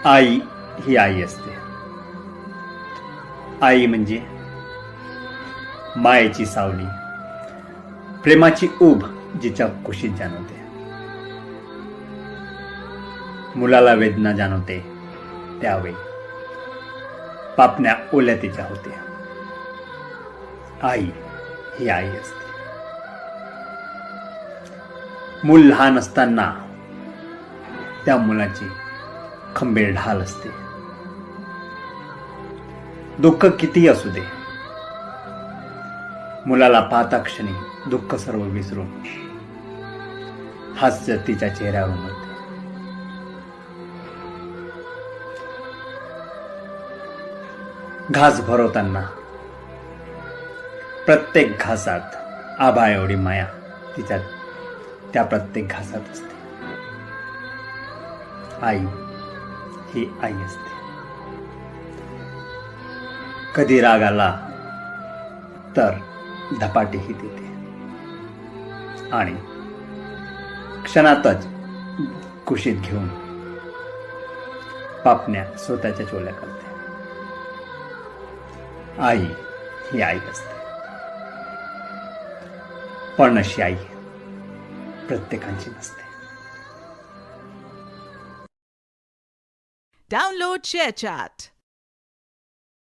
आई ही आई असते. आई म्हणजे मायेची सावली, प्रेमाची ऊब जिच्या कुशीत जाणवते. मुलाला वेदना जाणवते त्यावेळी पापण्या ओल्या तिच्या होते. आई ही आई असते. मूल लहान असताना त्या मुलाची खंबीर ढाल असते. दुःख कितीही असू दे, मुलाला पाहता क्षणी दुःख सर्व विसरून हास्य तिच्या चेहऱ्यावर उमलते. घास भरवताना प्रत्येक घासात आभा एवढी माया तिच्या त्या प्रत्येक घासात असते. आई ही आई असते. कधी राग आला तर धपाटीही देते आणि क्षणातच कुशीत घेऊन पापण्या स्वतःच्या चोल्या करते. आई ही आई असते. पण अशी आई प्रत्येकाची नसते. Download ShareChat.